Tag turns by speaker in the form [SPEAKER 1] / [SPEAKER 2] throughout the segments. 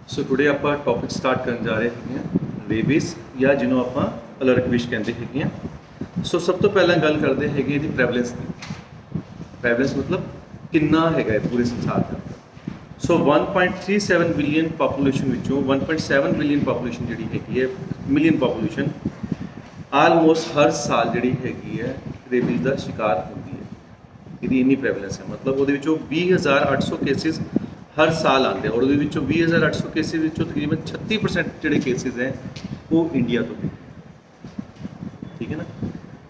[SPEAKER 1] ਸੋ today ਆਪਾਂ topic start ਕਰਨ ਜਾ ਰਹੇ ਹੈਗੇ ਹਾਂ ਰੇਬੀਜ਼ ਜਾਂ ਜਿਹਨੂੰ ਆਪਾਂ ਅਲਰਟ ਵਿਸ਼ ਕਹਿੰਦੇ ਹੈਗੇ ਹਾਂ। ਸੋ ਸਭ ਤੋਂ ਪਹਿਲਾਂ ਗੱਲ ਕਰਦੇ ਹੈਗੇ ਇਹਦੀ ਪ੍ਰੈਵਲੈਂਸ ਦੀ। ਪ੍ਰੈਵਲੈਂਸ ਮਤਲਬ ਕਿੰਨਾ ਹੈਗਾ ਇਹ ਪੂਰੇ ਸੰਸਾਰ ਦਾ। ਸੋ 1.37 ਬਿਲੀਅਨ ਪਾਪੂਲੇਸ਼ਨ ਵਿੱਚੋਂ 1.7 ਬਿਲੀਅਨ ਪਾਪੂਲੇਸ਼ਨ ਜਿਹੜੀ ਹੈਗੀ ਹੈ, ਮਿਲੀਅਨ ਪਾਪੂਲੇਸ਼ਨ ਆਲਮੋਸਟ ਹਰ ਸਾਲ ਜਿਹੜੀ ਹੈਗੀ ਹੈ ਰੇਬੀਜ਼ ਦਾ ਸ਼ਿਕਾਰ ਹੁੰਦੀ ਹੈ। ਇਹਦੀ ਇੰਨੀ ਪ੍ਰੈਵਲੈਂਸ ਹੈ, ਮਤਲਬ ਉਹਦੇ ਵਿੱਚੋਂ 20,800 ਕੇਸਿਸ ਹਰ ਸਾਲ ਆਉਂਦੇ ਔਰ ਉਹਦੇ ਵਿੱਚੋਂ 20,800 ਕੇਸਿਸ ਵਿੱਚੋਂ ਤਕਰੀਬਨ 36% ਜਿਹੜੇ ਕੇਸਿਸ ਹੈ ਉਹ ਇੰਡੀਆ ਤੋਂ ਨੇ। ਠੀਕ ਹੈ ਨਾ,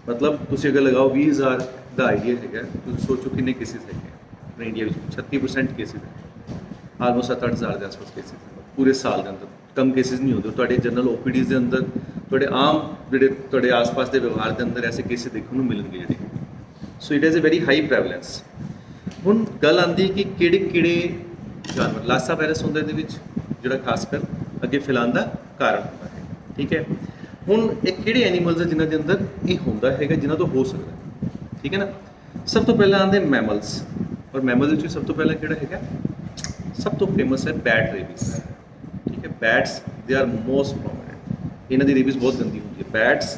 [SPEAKER 1] ਮਤਲਬ ਤੁਸੀਂ ਅਗਰ ਲਗਾਓ 20,000 ਦਾ ਆਈਡੀਆ ਹੈਗਾ, ਤੁਸੀਂ ਸੋਚੋ ਕਿੰਨੇ ਕੇਸਿਸ ਹੈਗੇ ਆਪਣੇ ਇੰਡੀਆ ਵਿੱਚ। 36% ਕੇਸਿਸ ਹੈ, ਆਲਮੋਸਟ 7-8 ਹਜ਼ਾਰ ਦੇ ਆਸ-ਪਾਸ ਕੇਸਿਸ ਪੂਰੇ ਸਾਲ ਦੇ ਅੰਦਰ। ਕਮ ਕੇਸਿਸ ਨਹੀਂ ਹੁੰਦੇ ਤੁਹਾਡੇ ਜਨਰਲ ਓਪੀਡੀਜ਼ ਦੇ ਅੰਦਰ, ਤੁਹਾਡੇ ਆਮ ਜਿਹੜੇ ਤੁਹਾਡੇ ਆਸ-ਪਾਸ ਦੇ ਵਿਵਹਾਰ ਦੇ ਅੰਦਰ ਐਸੇ ਕੇਸਿਸ ਦੇਖਣ ਨੂੰ ਮਿਲਣਗੇ ਜਿਹੜੇ। So it is a very high prevalence. ਹੁਣ ਗੱਲ ਆਉਂਦੀ ਕਿ ਕਿਹੜੇ ਜਾਨਵਰ ਲਾਸਾ ਵਾਇਰਸ ਹੁੰਦਾ ਇਹਦੇ ਵਿੱਚ, ਜਿਹੜਾ ਖਾਸ ਕਰ ਅੱਗੇ ਫੈਲਾਉਣ ਦਾ ਕਾਰਨ ਹੁੰਦਾ ਹੈ। ਠੀਕ ਹੈ, ਹੁਣ ਇਹ ਕਿਹੜੇ ਐਨੀਮਲਸ ਹੈ ਜਿਨ੍ਹਾਂ ਦੇ ਅੰਦਰ ਇਹ ਹੁੰਦਾ ਹੈਗਾ, ਜਿਨ੍ਹਾਂ ਤੋਂ ਹੋ ਸਕਦਾ। ਠੀਕ ਹੈ ਨਾ, ਸਭ ਤੋਂ ਪਹਿਲਾਂ ਆਉਂਦੇ ਮੈਮਲਸ, ਔਰ ਮੈਮਲਸ ਵਿੱਚ ਸਭ ਤੋਂ ਪਹਿਲਾਂ ਕਿਹੜਾ ਹੈਗਾ, ਸਭ ਤੋਂ ਫੇਮਸ ਹੈ ਬੈਟ ਰੇਬੀਜ਼। ਠੀਕ ਹੈ, bats they are most prominent. ਇਹਨਾਂ ਦੀ ਰੇਬੀਜ਼ ਬਹੁਤ ਗੰਦੀ ਹੁੰਦੀ ਹੈ। Bats,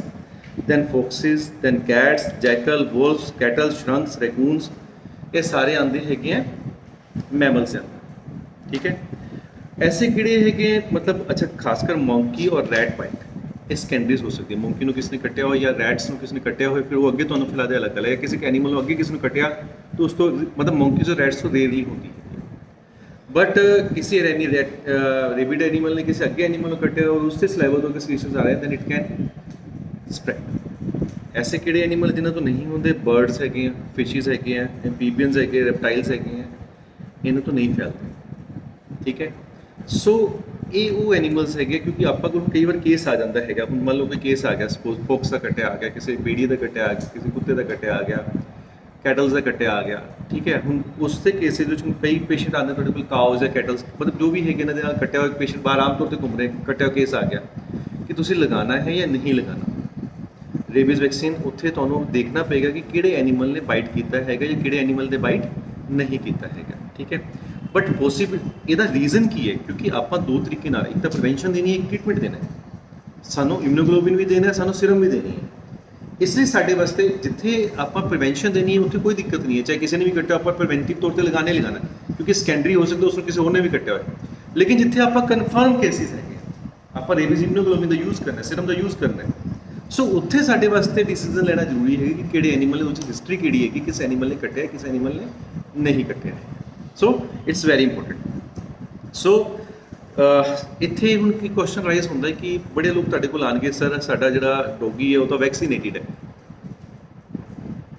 [SPEAKER 1] then foxes, then cats, jackal, wolves, cattle, shrunks, raccoons, ਇਹ ਸਾਰੇ ਆਉਂਦੇ ਹੈਗੇ ਆ ਮੈਮਲਸ ਦੇ ਅੰਦਰ। ਠੀਕ ਹੈ, ਐਸੇ ਕਿਹੜੇ ਹੈਗੇ ਮਤਲਬ ਅੱਛਾ, ਖਾਸ ਕਰ ਮੌਂਕੀ ਔਰ ਰੈਟ ਬਾਈਟ ਇਹ ਸੈਕੰਡਰੀਜ਼ ਹੋ ਸਕਦੀ ਹੈ। ਮੌਂਕੀ ਨੂੰ ਕਿਸ ਨੇ ਕੱਟਿਆ ਹੋਇਆ ਜਾਂ ਰੈਟਸ ਨੂੰ ਕਿਸ ਨੇ ਕੱਟਿਆ ਹੋਇਆ, ਫਿਰ ਉਹ ਅੱਗੇ ਤੁਹਾਨੂੰ ਫੈਲਾ ਦੇ ਅਲੱਗ ਹੈ। ਕਿਸੇ ਐਨੀਮਲ ਨੂੰ ਅੱਗੇ ਕਿਸ ਨੂੰ ਕੱਟਿਆ ਤਾਂ ਉਸ ਤੋਂ ਮਤਲਬ ਮੌਂਕੀਜ਼ ਔਰ ਰੈਟਸ ਤੋਂ ਰੇਅਰਲੀ ਹੁੰਦੀ ਹੈ। बट किसी रेबिड एनिमल ने किसी अगे एनिमल को कटे और उससे सलाइवा तो सिक्रीशंस आ रहे हैं, दैन इट कैन स्प्रेड। ऐसे किहड़े एनिमल जिन्हां तो नहीं होंदे, बर्ड्स हैगे हैं, फिशिज हैगे हैं, एम्फीबियंस हैगे, रेप्टाइल्स हैगे हैं, इन्हां तो नहीं फैलते। ठीक है, सो ये वो एनिमल्स हैगे क्योंकि आपां कोल कई बार केस आ जाता है। हुण मान लो कोई केस आ गया, सपोज फॉक्स का कट्टिया आ गया, किसी भेड़िए का कट्टिया आ गया, किसी कुत्ते का कट्टिया आ गया, कैटल्स का कट्टिया आ गया। ठीक है, ਹੁਣ ਉਸਦੇ ਕੇਸਿਸ ਵਿੱਚ ਕਈ ਪੇਸ਼ੈਂਟ ਆਉਂਦੇ ਤੁਹਾਡੇ ਕੋਲ ਕਾਊਜ਼ ਜਾਂ ਕੈਟਲਸ, ਮਤਲਬ ਜੋ ਵੀ ਹੈਗੇ ਇਹਨਾਂ ਦੇ ਨਾਲ ਕੱਟਿਆ ਹੋਇਆ ਪੇਸ਼ੈਂਟ ਬਾਹਰ ਆਮ ਤੌਰ ਤੇ ਘੁੰਮ ਰਹੇ, ਕੱਟਿਆ ਹੋਇਆ ਕੇਸ ਆ ਗਿਆ ਕਿ ਤੁਸੀਂ ਲਗਾਉਣਾ ਹੈ ਜਾਂ ਨਹੀਂ ਲਗਾਉਣਾ ਰੇਬੀਜ਼ ਵੈਕਸੀਨ। ਉੱਥੇ ਤੁਹਾਨੂੰ ਦੇਖਣਾ ਪਏਗਾ ਕਿ ਕਿਹੜੇ ਐਨੀਮਲ ਨੇ ਬਾਈਟ ਕੀਤਾ ਹੈਗਾ ਜਾਂ ਕਿਹੜੇ ਐਨੀਮਲ ਨੇ ਬਾਈਟ ਨਹੀਂ ਕੀਤਾ ਹੈਗਾ। ਠੀਕ ਹੈ, ਬਟ ਪੋਸੀਬਲ ਇਹਦਾ ਰੀਜ਼ਨ ਕੀ ਹੈ, ਕਿਉਂਕਿ ਆਪਾਂ ਦੋ ਤਰੀਕੇ ਨਾਲ, ਇੱਕ ਤਾਂ ਪ੍ਰੀਵੈਂਸ਼ਨ ਦੇਣੀ ਹੈ, ਇੱਕ ਟ੍ਰੀਟਮੈਂਟ ਦੇਣਾ ਹੈ। ਸਾਨੂੰ ਇਮਿਊਨੋਗਲੋਬਿਨ ਵੀ ਦੇਣਾ ਹੈ, ਸਾਨੂੰ ਸਿਰਮ ਵੀ ਦੇਣੀ ਹੈ। ਇਸ ਲਈ ਸਾਡੇ ਵਾਸਤੇ ਜਿੱਥੇ ਆਪਾਂ ਪ੍ਰੀਵੈਂਸ਼ਨ ਦੇਣੀ ਹੈ ਉੱਥੇ ਕੋਈ ਦਿੱਕਤ ਨਹੀਂ ਹੈ। ਚਾਹੇ ਕਿਸੇ ਨੇ ਵੀ ਕੱਟਿਆ, ਆਪਾਂ ਪ੍ਰੀਵੈਂਟਿਵ ਤੌਰ ਤੇ ਲਗਾਉਣਾ ਹੀ ਲਗਾਉਣਾ, ਕਿਉਂਕਿ ਸੈਕੰਡਰੀ ਹੋ ਸਕਦਾ ਉਸਨੂੰ ਕਿਸੇ ਹੋਰ ਨੇ ਵੀ ਕੱਟਿਆ ਹੋਇਆ। ਲੇਕਿਨ ਜਿੱਥੇ ਆਪਾਂ ਕਨਫਰਮ ਕੇਸਿਸ ਹੈਗੇ, ਆਪਾਂ ਰੇਬੀਜ਼ ਇਮਿਊਨੋਗਲੋਬਿਨ ਦਾ ਯੂਜ਼ ਕਰਨਾ, ਸਿਰਮ ਦਾ ਯੂਜ਼ ਕਰਨਾ ਹੈ। ਸੋ ਉੱਥੇ ਸਾਡੇ ਵਾਸਤੇ ਡਿਸੀਜਨ ਲੈਣਾ ਜ਼ਰੂਰੀ ਹੈ ਕਿ ਕਿਹੜੇ ਐਨੀਮਲ ਨੇ, ਉਸ ਹਿਸਟਰੀ ਕਿਹੜੀ ਹੈ ਕਿ ਕਿਸ ਐਨੀਮਲ ਨੇ ਕੱਟਿਆ, ਕਿਸ ਐਨੀਮਲ ਨੇ ਨਹੀਂ ਕੱਟਿਆ ਹੈ। So it's very important. So ਇੱਥੇ ਹੁਣ ਕੀ ਕੁਐਸਚਨ ਰਾਈਜ਼ ਹੁੰਦਾ ਹੈ ਕਿ ਬੜੇ ਲੋਕ ਤੁਹਾਡੇ ਕੋਲ ਆਣਗੇ, ਸਰ ਸਾਡਾ ਜਿਹੜਾ ਡੋਗੀ ਹੈ ਉਹ ਤਾਂ ਵੈਕਸੀਨੇਟਿਡ ਹੈ।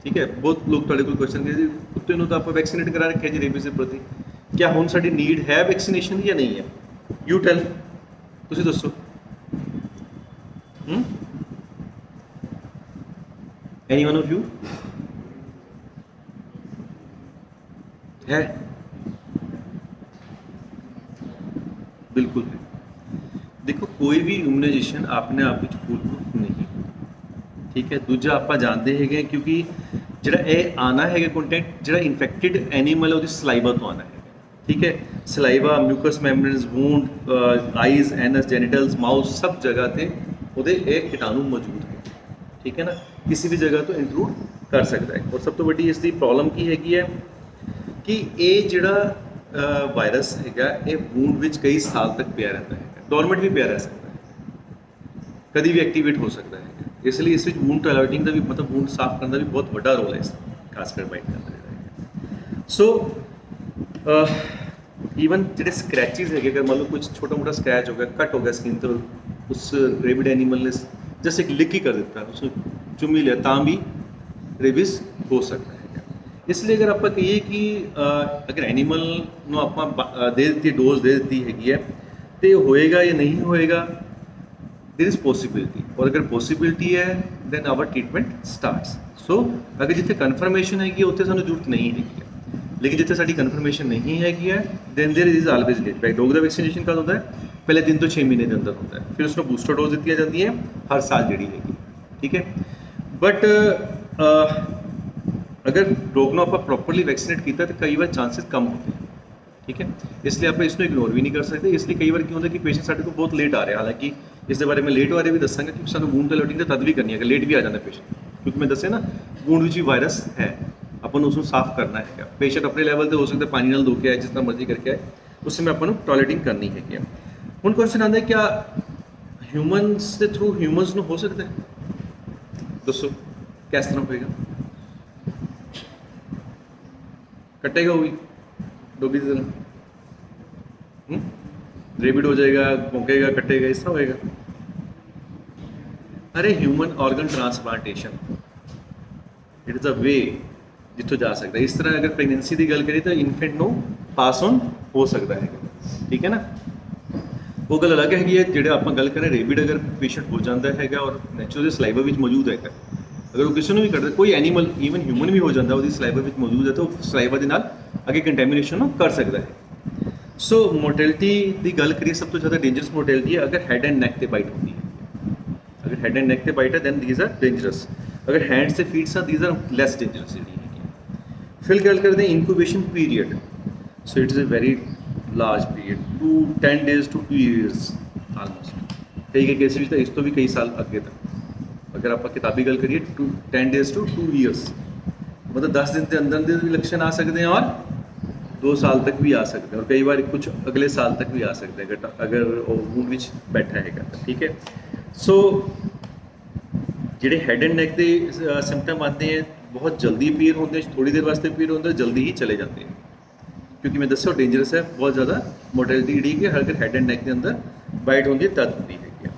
[SPEAKER 1] ਠੀਕ ਹੈ, ਬਹੁਤ ਲੋਕ ਤੁਹਾਡੇ ਕੋਲ ਕੁਐਸਚਨ ਕਰਦੇ ਜੀ ਕੁੱਤੇ ਨੂੰ ਤਾਂ ਆਪਾਂ ਵੈਕਸੀਨੇਟ ਕਰਾ ਰੱਖਿਆ ਜੀ ਰੇਬੀਜ਼ ਦੇ ਪ੍ਰਤੀ, ਕਿਆ ਹੁਣ ਸਾਡੀ ਨੀਡ ਹੈ ਵੈਕਸੀਨੇਸ਼ਨ ਜਾਂ ਨਹੀਂ ਹੈ? ਯੂ ਟੈਲ, ਤੁਸੀਂ ਦੱਸੋ। ਐਨੀ ਵਨ ਆਫ ਯੂ है? बिल्कुल है। देखो कोई भी इम्यूनाइजेशन अपने आप में फुल प्रूफ नहीं। ठीक है, दूजा आप जानते हैं क्योंकि ਜਿਹੜਾ ਇਹ ਆना है ਕੰਟੈਕਟ, ਜਿਹੜਾ ਇਨਫੈਕਟਿਡ ਐਨੀਮਲ ਹੈ ਉਹਦੀ ਸਲਾਈਵਾ ਤੋਂ ਆਣਾ ਹੈ। ਠੀਕ ਹੈ, saliva, mucus ਮੈਮਬ੍ਰੇਨਸ, ਵੂੰਡ, eyes, Ann's, ਜੈਨੀਟਲਸ, mouth, ਸਭ ਜਗ੍ਹਾ ਤੇ ਉਹਦੇ ਇਹ ਕੀਟਾਣੂ ਮੌਜੂਦ ਹੈ। ਠੀਕ ਹੈ ਨਾ, ਕਿਸੇ ਵੀ ਜਗ੍ਹਾ ਤੋਂ ਇੰਟਰੂਡ ਕਰ ਸਕਦਾ ਹੈ। ਔਰ ਸਭ ਤੋਂ ਵੱਡੀ ਇਸ ਦੀ ਪ੍ਰੋਬਲਮ ਕੀ ਹੈਗੀ ਹੈ ਕਿ ਇਹ ਜਿਹੜਾ ਵਾਇਰਸ ਹੈਗਾ ਇਹ ਵੂੰਡ ਵਿੱਚ ਕਈ ਸਾਲ ਤੱਕ ਪਿਆ ਰਹਿੰਦਾ ਹੈ। ਡੋਰਮੈਂਟ ਵੀ ਪਿਆ ਰਹਿ ਸਕਦਾ ਹੈ, ਕਦੀ ਵੀ ਐਕਟੀਵੇਟ ਹੋ ਸਕਦਾ ਹੈ। ਇਸ ਲਈ ਇਸ ਵਿੱਚ ਵੂੰਡ ਟੋਲਰੇਟਿੰਗ ਦਾ ਵੀ, ਮਤਲਬ ਵੂੰਡ ਸਾਫ਼ ਕਰਨ ਦਾ ਵੀ ਬਹੁਤ ਵੱਡਾ ਰੋਲ ਹੈ ਇਸ ਖਾਸ ਕਰ ਬਾਈਟ ਕਰਨ ਦਾ ਜਿਹੜਾ। ਸੋ ਈਵਨ ਜਿਹੜੇ ਸਕ੍ਰੈਚਿਸ ਹੈਗੇ, ਅਗਰ ਮੰਨ ਲਓ ਕੁਝ ਛੋਟਾ ਮੋਟਾ ਸਕ੍ਰੈਚ ਹੋ ਗਿਆ, ਕੱਟ ਹੋ ਗਿਆ ਸਕਿਨ ਤੋਂ, ਉਸ ਰੇਬਿਡ ਐਨੀਮਲ ਨੇ ਜस्ट ਇੱਕ ਲਿਕ ਹੀ ਕਰ ਦਿੱਤਾ, ਉਸਨੂੰ ਚੁੰਮੀ ਲਿਆ, ਤਾਂ ਵੀ ਰੇਬੀਜ਼ ਹੋ ਸਕਦਾ ਹੈ। ਇਸ ਲਈ ਅਗਰ ਆਪਾਂ ਕਹੀਏ ਕਿ ਅਗਰ ਐਨੀਮਲ ਨੂੰ ਆਪਾਂ ਦੇ ਦਿੱਤੀ, ਡੋਜ਼ ਦੇ ਦਿੱਤੀ ਹੈਗੀ ਹੈ, ਤੇ ਹੋਏਗਾ ਜਾਂ ਨਹੀਂ ਹੋਏਗਾ, देयर इज पॉसिबिलिटी। और अगर पॉसिबिलिटी है दैन आवर ट्रीटमेंट स्टार्ट्स। सो अगर जिथे कन्फर्मेशन हैगी उत्थे सानू जरूरत नहीं हैगी है, लेकिन जिथे साडी कन्फर्मेशन नहीं हैगी है then there is always date back. Dog का वैक्सीनेशन कद होता है? पहले 3 तो 6 महीने के अंदर होता है, फिर उसको बूस्टर डोज दी जाती है हर साल जी हैगी। ठीक है, बट अगर डॉग को आप प्रॉपरली वैक्सीनेट किया तो कई बार चांसेस कम होते हैं। ਠੀਕ ਹੈ। ਇਸ ਲਈ ਆਪਾਂ ਇਸ ਨੂੰ ਇਗਨੋਰ ਵੀ ਨਹੀਂ ਕਰ ਸਕਦੇ। ਇਸ ਲਈ ਕਈ ਵਾਰ ਕੀ ਹੁੰਦਾ ਕਿ ਪੇਸ਼ੈਂਟ ਸਾਡੇ ਕੋਲ ਬਹੁਤ ਲੇਟ ਆ ਰਿਹਾ, ਹਾਲਾਂਕਿ ਇਸ ਦੇ ਬਾਰੇ ਮੈਂ ਲੇਟ ਬਾਰੇ ਵੀ ਦੱਸਾਂਗਾ ਕਿ ਸਾਨੂੰ ਵੂੰਡ ਕਲੋਟਿੰਗ ਤਾਂ ਤਦ ਵੀ ਕਰਨੀ ਹੈ ਕਿ ਲੇਟ ਵੀ ਆ ਜਾਂਦਾ ਪੇਸ਼ੈਂਟ, ਕਿਉਂਕਿ ਮੈਂ ਦੱਸਿਆ ਨਾ ਵੂੰਡ ਵਿੱਚ ਵੀ ਵਾਇਰਸ ਹੈ, ਆਪਾਂ ਨੂੰ ਉਸ ਨੂੰ ਸਾਫ਼ ਕਰਨਾ ਹੈਗਾ। ਪੇਸ਼ੈਂਟ ਆਪਣੇ ਲੈਵਲ ਤੇ ਹੋ ਸਕਦਾ ਪਾਣੀ ਨਾਲ ਧੋ ਕੇ ਆਏ, ਜਿਸ ਤਰ੍ਹਾਂ ਮਰਜ਼ੀ ਕਰਕੇ ਆਏ, ਉਸ ਸਮੇਂ ਆਪਾਂ ਨੂੰ ਟੋਇਲੇਟਿੰਗ ਕਰਨੀ ਹੈਗੀ ਆ। ਹੁਣ ਕੁਐਸਚਨ ਆਉਂਦਾ ਕਿਆ ਹਿਊਮਨਸ ਦੇ ਥਰੂ ਹਿਊਮਨਸ ਨੂੰ ਹੋ ਸਕਦਾ ਹੈ? ਦੱਸੋ ਕਿਸ ਤਰ੍ਹਾਂ ਹੋਏਗਾ? ਕੱਟੇਗਾ ਉਹ ਵੀ ਡੋਗੀ ਦੀ ਤਰ੍ਹਾਂ, ਰੇਬਿਡ ਹੋ ਜਾਏਗਾ, ਭੌਂਕੇਗਾ, ਕੱਟੇਗਾ, ਇਸ ਤਰ੍ਹਾਂ ਹੋਏਗਾ? ਅਰੇ human organ transplantation it is a way ਜਿੱਥੋਂ ਜਾ ਸਕਦਾ। ਇਸ ਤਰ੍ਹਾਂ ਅਗਰ ਪ੍ਰੈਗਨੈਂਸੀ ਦੀ ਗੱਲ ਕਰੀਏ ਤਾਂ ਇਨਫੈਂਟ ਨੂੰ ਪਾਸ ਔਨ ਹੋ ਸਕਦਾ ਹੈਗਾ, ਠੀਕ ਹੈ ਨਾ। ਉਹ ਗੱਲ ਅਲੱਗ ਹੈਗੀ ਹੈ ਜਿਹੜਾ ਆਪਾਂ ਗੱਲ ਕरें ਰੇਬਿਡ ਅਗਰ ਪੇਸ਼ੈਂਟ ਹੋ ਜਾਂਦਾ ਹੈਗਾ ਔਰ ਨੈਚੁਰਲੀ ਸਲਾਈਵਾ ਵਿੱਚ ਮੌਜੂਦ ਹੈਗਾ, ਅਗਰ ਉਹ ਕਿਸੇ ਨੂੰ ਵੀ ਕਰਦਾ, ਕੋਈ ਐਨੀਮਲ ਈਵਨ ਹਿਊਮਨ ਵੀ ਹੋ ਜਾਂਦਾ, ਉਹਦੀ ਸਲਾਈਵਾ ਵਿੱਚ ਮੌਜੂਦ ਹੈ ਤਾਂ ਉਹ ਸਲਾਈਵਾ ਦੇ ਨਾਲ ਅੱਗੇ ਕੰਟੈਮੀਨੇਸ਼ਨ ਨੂੰ ਕਰ ਸਕਦਾ ਹੈ। ਸੋ ਮੋਰਟੈਲਿਟੀ ਦੀ ਗੱਲ ਕਰੀਏ, ਸਭ ਤੋਂ ਜ਼ਿਆਦਾ ਡੇਂਜਰਸ ਮੋਰਟੈਲਿਟੀ ਹੈ ਅਗਰ ਹੈਡ ਐਂਡ ਨੈਕ ਤੇ ਬਾਈਟ ਹੁੰਦੀ ਹੈ। ਅਗਰ ਹੈਡ ਐਂਡ ਨੈਕ ਤੇ ਬਾਈਟ ਹੈ ਦੈਨ ਥੀਸ ਆਰ ਡੇਂਜਰਸ। ਅਗਰ ਹੈਂਡਸ ਤੇ ਫੀਟਸ ਆ ਥੀਸ ਆਰ ਲੈਸ ਡੇਂਜਰਸ ਜਿਹੜੀ ਹੈਗੀ। ਫਿਰ ਗੱਲ ਕਰਦੇ ਹਾਂ incubation period. So it is a very large period, 10 days to 2 years almost. ਕਈ ਕੇਸ ਵਿੱਚ ਤਾਂ ਇਸ ਤੋਂ ਵੀ ਕਈ ਸਾਲ ਅੱਗੇ ਤੱਕ। ਅਗਰ ਆਪਾਂ ਕਿਤਾਬੀ ਗੱਲ ਕਰੀਏ 10 days to 2 years, ਮਤਲਬ 10 ਦਿਨ ਦੇ ਅੰਦਰ ਦੇ ਵੀ ਲੱਛਣ ਆ ਸਕਦੇ हैं और 2 ਸਾਲ ਤੱਕ ਵੀ ਆ ਸਕਦੇ हैं और ਕਈ ਵਾਰ ਕੁਝ ਅਗਲੇ ਸਾਲ ਤੱਕ ਵੀ ਆ ਸਕਦੇ हैं ਅਗਰ ਉਹ ਵੂੰਡ ਵਿੱਚ ਬੈਠਾ ਹੈਗਾ ਤਾਂ, ਠੀਕ ਹੈ। ਸੋ ਜਿਹੜੇ ਹੈਡ ਐਂਡ ਨੈਕ ਦੇ ਸਿੰਪਟਮ ਆਉਂਦੇ हैं ਬਹੁਤ ਜਲਦੀ ਅਪੀਅਰ ਹੁੰਦੇ, ਥੋੜੀ ਦੇਰ ਵਾਸਤੇ ਅਪੀਅਰ ਹੁੰਦੇ, ਜਲਦੀ ਹੀ ਚਲੇ ਜਾਂਦੇ हैं, ਕਿਉਂਕਿ ਮੈਂ ਦੱਸਿਆ ਡੇਂਜਰਸ ਹੈ ਬਹੁਤ ਜ਼ਿਆਦਾ। ਮੋਰਟੈਲਿਟੀ ਜਿਹੜੀ ਕਿ ਹਰ ਹੈਡ ਐਂਡ ਨੈਕ ਦੇ ਅੰਦਰ ਬਾਈਟ ਹੁੰਦੀ ਹੈ ਤਦ ਹੁੰਦੀ ਹੈਗੀ ਆ।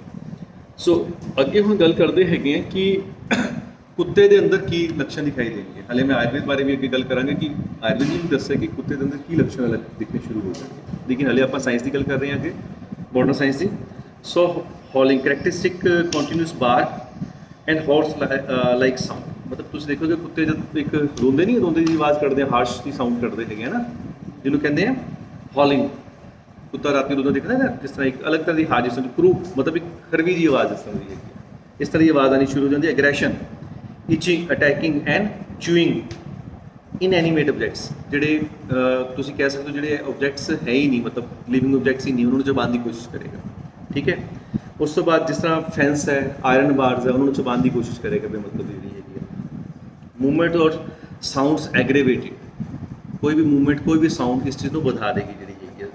[SPEAKER 1] ਸੋ ਅੱਗੇ ਹੁਣ ਗੱਲ ਕਰਦੇ ਹੈਗੇ ਆ ਕਿ ਕੁੱਤੇ ਦੇ ਅੰਦਰ ਕੀ ਲੱਛਣ ਦਿਖਾਈ ਦੇਣਗੇ। ਹਾਲੇ ਮੈਂ ਆਯੁਰਵੇਦ ਬਾਰੇ ਵੀ ਅੱਗੇ ਗੱਲ ਕਰਾਂਗੇ ਕਿ ਆਯੁਰਵੇਦ ਨੇ ਵੀ ਦੱਸਿਆ ਕਿ ਕੁੱਤੇ ਦੇ ਅੰਦਰ ਕੀ ਲੱਛਣ ਦਿਖਣੇ ਸ਼ੁਰੂ ਹੋ ਜਾਣਗੇ, ਲੇਕਿਨ ਹਾਲੇ ਆਪਾਂ ਸਾਇੰਸ ਦੀ ਗੱਲ ਕਰ ਰਹੇ ਹਾਂ ਅੱਗੇ, ਮਾਡਰਨ ਸਾਇੰਸ ਦੀ। So howling characteristic continuous bark and hoarse like sound, ਮਤਲਬ ਤੁਸੀਂ ਦੇਖੋਗੇ ਕੁੱਤੇ ਜਦ ਇੱਕ ਰੋਂਦੇ ਨਹੀਂ, ਰੋਂਦੇ ਦੀ ਆਵਾਜ਼ ਕੱਢਦੇ ਆ, ਹਾਰਸ਼ ਦੀ ਸਾਊਂਡ ਕੱਢਦੇ ਹੈਗੇ ਹੈ ਨਾ, ਜਿਹਨੂੰ ਕਹਿੰਦੇ ਆ ਹੌਲਿੰਗ। ਕੁੱਤਾ ਰਾਤ ਨੂੰ ਰੋਂਦਾ ਦਿਖਦਾ ਨਾ, ਜਿਸ ਤਰ੍ਹਾਂ ਇੱਕ ਅਲੱਗ ਤਰ੍ਹਾਂ ਦੀ ਆਵਾਜ਼, ਜਿਸ ਤਰ੍ਹਾਂ ਕਰੂ ਮਤਲਬ ਇੱਕ ਖਰਵੀ ਦੀ ਆਵਾਜ਼ ਇਸ ਤਰ੍ਹਾਂ ਦੀ ਹੈਗੀ, ਇਸ ਤਰ੍ਹਾਂ ਦੀ ਆਵਾਜ਼ ਆਉਣੀ ਸ਼ੁਰੂ ਹੋ ਜਾਂਦੀ ਹੈ। Aggression, itching, attacking and chewing inanimate objects, ਜਿਹੜੇ ਤੁਸੀਂ ਕਹਿ ਸਕਦੇ ਹੋ ਜਿਹੜੇ ਆਬਜੈਕਟਸ ਹੈ ਹੀ ਨਹੀਂ, ਮਤਲਬ ਲਿਵਿੰਗ ਆਬਜੈਕਟਸ ਹੀ ਨਹੀਂ, ਉਹਨਾਂ ਨੂੰ ਚਬਾਉਣ ਦੀ ਕੋਸ਼ਿਸ਼ ਕਰੇਗਾ, ਠੀਕ ਹੈ। ਉਸ ਤੋਂ ਬਾਅਦ ਜਿਸ ਤਰ੍ਹਾਂ ਫੈਂਸ ਹੈ, ਆਇਰਨ ਬਾਰਸ ਹੈ, ਉਹਨਾਂ ਨੂੰ ਚਬਾਉਣ ਦੀ ਕੋਸ਼ਿਸ਼ ਕਰੇਗਾ, ਮਤਲਬ ਜਿਹੜੀ ਹੈਗੀ ਹੈ। ਮੂਵਮੈਂਟ ਔਰ ਸਾਊਂਡਸ ਐਗਰੇਵੇਟਿਡ, ਕੋਈ ਵੀ ਮੂਵਮੈਂਟ, ਕੋਈ ਵੀ ਸਾਊਂਡ ਇਸ ਚੀਜ਼ ਨੂੰ ਵਧਾ ਦੇਗੀ ਜਿਹੜੀ ਹੈਗੀ ਹੈ।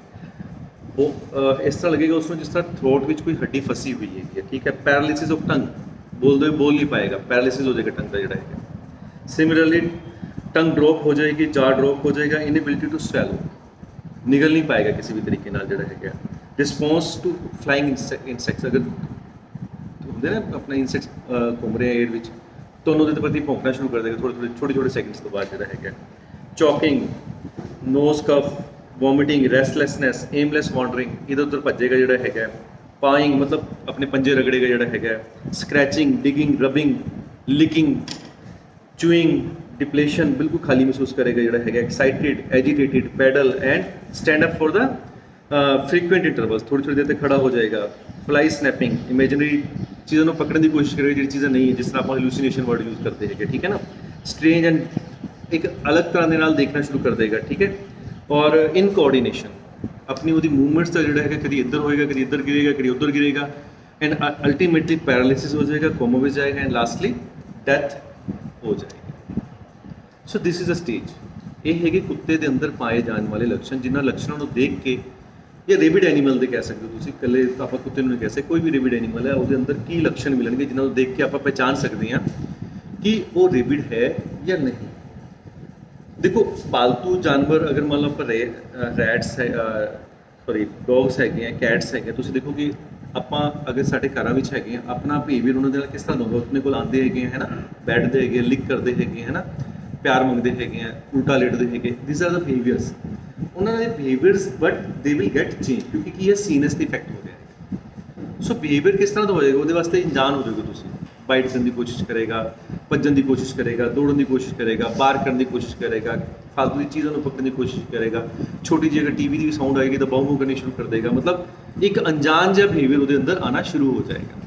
[SPEAKER 1] ਉਹ ਇਸ ਤਰ੍ਹਾਂ ਲੱਗੇਗਾ ਉਸ ਨੂੰ ਜਿਸ ਤਰ੍ਹਾਂ ਥਰੋਟ ਵਿੱਚ ਕੋਈ ਹੱਡੀ ਫਸੀ ਹੋਈ ਹੈਗੀ ਹੈ, ਠੀਕ ਹੈ। ਪੈਰਾਲਿਸਿਸ ਆਫ ਟੰਗ, ਬੋਲਦੇ ਹੋਏ ਬੋਲ ਨਹੀਂ ਪਾਏਗਾ, ਪੈਰਾਲਿਸਿਸ ਹੋ ਜਾਏਗਾ ਟੰਗ ਦਾ ਜਿਹੜਾ ਹੈਗਾ। ਸਿਮਿਲਰਲੀ ਟੰਗ ਡ੍ਰੌਪ ਹੋ ਜਾਏਗੀ, ਜਾ ਡ੍ਰੌਪ ਹੋ ਜਾਏਗਾ। ਇਨਐਬਿਲਿਟੀ ਟੂ ਸਵੈਲੋ, ਨਿਗਲ ਨਹੀਂ ਪਾਏਗਾ ਕਿਸੇ ਵੀ ਤਰੀਕੇ ਨਾਲ ਜਿਹੜਾ ਹੈਗਾ। ਰਿਸਪੌਂਸ ਟੂ ਫਲਾਈਂਗ ਇਨਸੈਕਟਸ, ਅਗਰ ਹੁੰਦੇ ਨਾ ਆਪਣਾ ਇਨਸੈਕਟਸ ਘੁੰਮ ਰਹੇ ਏਅਰ ਵਿੱਚ, ਤਾਂ ਉਹਨਾਂ ਦੇ ਪ੍ਰਤੀ ਭੌਂਕਣਾ ਸ਼ੁਰੂ ਕਰ ਦੇਗਾ ਛੋਟੇ ਸੈਕਿੰਡਸ ਤੋਂ ਬਾਅਦ ਜਿਹੜਾ ਹੈਗਾ। ਚੌਕਿੰਗ, ਨੋਜ਼ ਕਫ, ਵੋਮਿਟਿੰਗ, ਰੈਸਟਲੈਸਨੈਸ, ਏਮਲੈਸ ਵਾਂਡਰਿੰਗ, ਇੱਧਰ ਉੱਧਰ ਭੱਜੇਗਾ ਜਿਹੜਾ ਹੈਗਾ। ਪਾਇੰਗ ਮਤਲਬ ਆਪਣੇ ਪੰਜੇ ਰਗੜੇਗਾ ਜਿਹੜਾ ਹੈਗਾ। ਸਕ੍ਰੈਚਿੰਗ, ਡਿਗਿੰਗ, ਰਬਿੰਗ, ਲਿਕਿੰਗ, ਚੂਇੰਗ, ਡਿਪਲੇਸ਼ਨ, ਬਿਲਕੁਲ ਖਾਲੀ ਮਹਿਸੂਸ ਕਰੇਗਾ ਜਿਹੜਾ ਹੈਗਾ। Excited, agitated, pedal and stand up for the frequent intervals, ਥੋੜੀ ਦੇਰ ਤੇ ਖੜਾ ਹੋ ਜਾਏਗਾ। ਫਲਾਈ ਸਨੈਪਿੰਗ, ਇਮੇਜਨਰੀ ਚੀਜ਼ਾਂ ਨੂੰ ਪਕੜਨ ਦੀ ਕੋਸ਼ਿਸ਼ ਕਰੇਗਾ ਜਿਹੜੀ ਚੀਜ਼ਾਂ ਨਹੀਂ ਹੈ, ਜਿਸ ਤਰ੍ਹਾਂ ਆਪਾਂ ਹੈਲੂਸੀਨੇਸ਼ਨ ਵਰਡ ਯੂਜ਼ ਕਰਦੇ ਹੈਗੇ, ਠੀਕ ਹੈ ਨਾ। ਸਟ੍ਰੇਂਜ ਐਂਡ ਇੱਕ ਅਲੱਗ ਤਰ੍ਹਾਂ ਦੇ ਨਾਲ ਦੇਖਣਾ ਸ਼ੁਰੂ ਕਰ ਦੇਗਾ, ਠੀਕ ਹੈ। ਔਰ ਇਨ ਕੋਆਰਡੀਨੇਸ਼ਨ, ਆਪਣੀ ਉਹਦੀ ਮੂਵਮੈਂਟਸ ਦਾ ਜਿਹੜਾ ਹੈਗਾ, ਕਦੀ ਇੱਧਰ ਹੋਏਗਾ, ਕਦੀ ਇੱਧਰ ਗਿਰੇਗਾ, ਕਦੀ ਉੱਧਰ ਗਿਰੇਗਾ। ਐਂਡ ਅਲਟੀਮੇਟਲੀ ਪੈਰਾਲਿਸਿਸ ਹੋ ਜਾਏਗਾ, ਕੋਮਾ ਵਿੱਚ ਜਾਏਗਾ ਐਂਡ ਲਾਸਟਲੀ ਡੈਥ ਹੋ ਜਾਏਗੀ। ਸੋ ਦਿਸ ਇਜ਼ ਅ ਸਟੇਜ। ਇਹ ਹੈਗੇ ਕੁੱਤੇ ਦੇ ਅੰਦਰ ਪਾਏ ਜਾਣ ਵਾਲੇ ਲੱਛਣ, ਜਿਨ੍ਹਾਂ ਲੱਛਣਾਂ ਨੂੰ ਦੇਖ ਕੇ, ਜਾਂ ਰੇਬਿਡ ਐਨੀਮਲ ਦੇ ਕਹਿ ਸਕਦੇ ਹੋ ਤੁਸੀਂ, ਇਕੱਲੇ ਆਪਾਂ ਕੁੱਤੇ ਨੂੰ ਨਹੀਂ ਕਹਿ ਸਕਦੇ, ਕੋਈ ਵੀ ਰੇਬਿਡ ਐਨੀਮਲ ਹੈ ਉਹਦੇ ਅੰਦਰ ਕੀ ਲੱਛਣ ਮਿਲਣਗੇ ਜਿਨ੍ਹਾਂ ਨੂੰ ਦੇਖ ਕੇ ਆਪਾਂ ਪਹਿਚਾਣ ਸਕਦੇ ਹਾਂ ਕਿ ਉਹ ਰੇਬਿਡ ਹੈ ਜਾਂ ਨਹੀਂ। ਦੇਖੋ ਪਾਲਤੂ ਜਾਨਵਰ ਅਗਰ ਮੰਨ ਲਓ ਆਪਾਂ ਰੈਟਸ ਹੈ, ਸੌਰੀ ਡੌਗਸ ਹੈਗੇ ਆ, ਕੈਟਸ ਹੈਗੇ, ਤੁਸੀਂ ਦੇਖੋ ਕਿ ਆਪਾਂ ਅਗਰ ਸਾਡੇ ਘਰਾਂ ਵਿੱਚ ਹੈਗੇ ਆ, ਆਪਣਾ ਬਿਹੇਵੀਅਰ ਉਹਨਾਂ ਦੇ ਨਾਲ ਕਿਸ ਤਰ੍ਹਾਂ ਦਾ ਹੋਊਗਾ। ਆਪਣੇ ਕੋਲ ਆਉਂਦੇ ਹੈਗੇ ਹੈ ਨਾ, ਬੈਠਦੇ ਹੈਗੇ, ਲਿਕ ਕਰਦੇ ਹੈਗੇ ਹੈ ਨਾ, ਪਿਆਰ ਮੰਗਦੇ ਹੈਗੇ ਆ, ਉਲਟਾ ਲੇਟਦੇ ਹੈਗੇ। ਥੀਸ ਆਰ ਦਾ ਬਿਹੇਵੀਅਰਸ, ਉਹਨਾਂ ਦੇ behaviours, but they will get change, ਕਿਉਂਕਿ ਕੀ ਹੈ ਸੀਨਸ ਤੇ ਇਫੈਕਟ ਹੋ ਰਿਹਾ ਹੈ। ਸੋ ਬਿਹੇਵੀਅਰ ਕਿਸ ਤਰ੍ਹਾਂ ਦਾ ਹੋ ਜਾਏਗਾ, ਉਹਦੇ ਵਾਸਤੇ ਅਣਜਾਣ ਹੋ ਜਾਓਗੇ ਤੁਸੀਂ। ਬਾਈਟ ਕਰਨ ਦੀ ਕੋਸ਼ਿਸ਼ ਕਰੇਗਾ, ਭੱਜਣ ਦੀ ਕੋਸ਼ਿਸ਼ ਕਰੇਗਾ, ਦੌੜਨ ਦੀ ਕੋਸ਼ਿਸ਼ ਕਰੇਗਾ, ਬਾਹਰ ਕਰਨ ਦੀ ਕੋਸ਼ਿਸ਼ ਕਰੇਗਾ, ਫਾਲਤੂ ਦੀ ਚੀਜ਼ਾਂ ਨੂੰ ਪਕੜਨ ਦੀ ਕੋਸ਼ਿਸ਼ ਕਰੇਗਾ। ਛੋਟੀ ਜਿਹੀ ਅਗਰ ਟੀਵੀ ਦੀ ਸਾਊਂਡ ਆਏਗੀ ਤਾਂ ਬਾਹੂ ਕਰਨੀ ਸ਼ੁਰੂ ਕਰ ਦੇਗਾ। ਮਤਲਬ ਇੱਕ ਅਣਜਾਣ ਜਿਹਾ ਬਿਹੇਵੀਅਰ ਉਹਦੇ ਅੰਦਰ ਆਉਣਾ ਸ਼ੁਰੂ ਹੋ ਜਾਏਗਾ।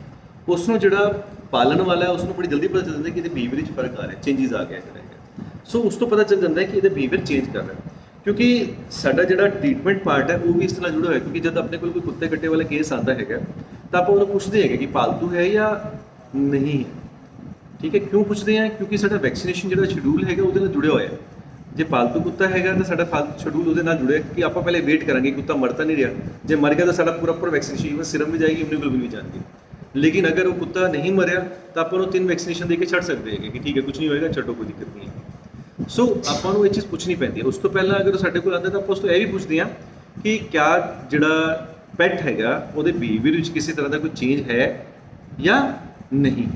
[SPEAKER 1] ਉਸ ਨੂੰ ਜਿਹੜਾ ਪਾਲਣ ਵਾਲਾ ਹੈ ਉਸ ਨੂੰ ਬੜੀ ਜਲਦੀ ਪਤਾ ਚੱਲ ਜਾਂਦਾ ਕਿ ਇਹਦੇ ਬਿਹੇਵੀਅਰ ਵਿੱਚ ਫਰਕ ਆ ਰਿਹਾ, ਚੇਂਜਿਸ ਆ ਗਿਆ ਜਿਹੜਾ ਹੈਗਾ। ਸੋ ਉਸ ਤੋਂ ਪਤਾ ਚੱਲ ਜਾਂਦਾ ਹੈ ਕਿ ਇਹਦਾ ਬਿਹੇਵੀਅਰ ਚੇਂਜ ਕਰ ਰਿਹਾ, ਕਿਉਂਕਿ ਸਾਡਾ ਜਿਹੜਾ ਟ੍ਰੀਟਮੈਂਟ ਪਾਰਟ ਹੈ ਉਹ ਵੀ ਇਸ ਤਰ੍ਹਾਂ ਜੁੜਿਆ ਹੋਇਆ, ਕਿਉਂਕਿ ਜਦ ਆਪਣੇ ਕੋਲ ਕੋਈ ਕੁੱਤੇ ਕੱਟੇ ਵਾਲਾ ਕੇਸ ਆਉਂਦਾ ਹੈਗਾ ਤਾਂ ਆਪਾਂ ਉਹਨੂੰ ਪੁੱਛਦੇ ਹੈਗੇ ਕਿ ਪਾਲਤੂ ਹੈ ਜਾਂ ਨਹੀਂ ਹੈ। ਠੀਕ ਹੈ, ਕਿਉਂ ਪੁੱਛਦੇ ਹਾਂ? ਕਿਉਂਕਿ ਸਾਡਾ ਵੈਕਸੀਨੇਸ਼ਨ ਜਿਹੜਾ ਸ਼ਡਿਊਲ ਹੈਗਾ ਉਹਦੇ ਨਾਲ ਜੁੜਿਆ ਹੋਇਆ ਹੈ। ਜੇ ਪਾਲਤੂ ਕੁੱਤਾ ਹੈਗਾ ਤਾਂ ਸਾਡਾ ਫਾਲਤੂ ਸ਼ਡਿਊਲ ਉਹਦੇ ਨਾਲ ਜੁੜਿਆ ਕਿ ਆਪਾਂ ਪਹਿਲੇ ਵੇਟ ਕਰਾਂਗੇ ਕੁੱਤਾ ਮਰ ਤਾਂ ਨਹੀਂ ਰਿਹਾ। ਜੇ ਮਰ ਗਿਆ ਤਾਂ ਸਾਡਾ ਪ੍ਰੋਪਰ ਵੈਕਸੀਨੇਸ਼ਨ ਇਵਨ ਸਿਰਮ ਵੀ ਜਾਏਗੀ, ਇਮਿਊਨੋਗਲੋਬਿਨ ਵੀ ਜਾਣਗੇ। ਲੇਕਿਨ ਅਗਰ ਉਹ ਕੁੱਤਾ ਨਹੀਂ ਮਰਿਆ ਤਾਂ ਆਪਾਂ ਉਹਨੂੰ 3 ਵੈਕਸੀਨੇਸ਼ਨ ਦੇ ਕੇ ਛੱਡ ਸਕਦੇ ਹੈਗੇ ਕਿ ਠੀਕ ਹੈ ਕੁਝ ਨਹੀਂ ਹੋਏਗਾ, ਛੱਡੋ, ਕੋਈ ਦਿੱਕਤ ਨਹੀਂ ਹੈ। ਸੋ ਆਪਾਂ ਨੂੰ ਇਹ ਚੀਜ਼ ਪੁੱਛਣੀ ਪੈਂਦੀ ਹੈ। ਉਸ ਤੋਂ ਪਹਿਲਾਂ ਅਗਰ ਸਾਡੇ ਕੋਲ ਆਉਂਦਾ ਤਾਂ ਆਪਾਂ ਉਸ ਤੋਂ ਇਹ ਵੀ ਪੁੱਛਦੇ ਹਾਂ ਕਿ ਕਿਆ ਜਿਹੜਾ ਪੈਟ ਹੈਗਾ ਉਹਦੇ ਬਿਹੇਵੀਅਰ ਵਿੱਚ ਕਿਸੇ ਤਰ੍ਹਾਂ ਦਾ ਕੋਈ ਚੇਂਜ ਹੈ ਜਾਂ ਨਹੀਂ।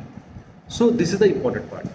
[SPEAKER 1] So this is the important part.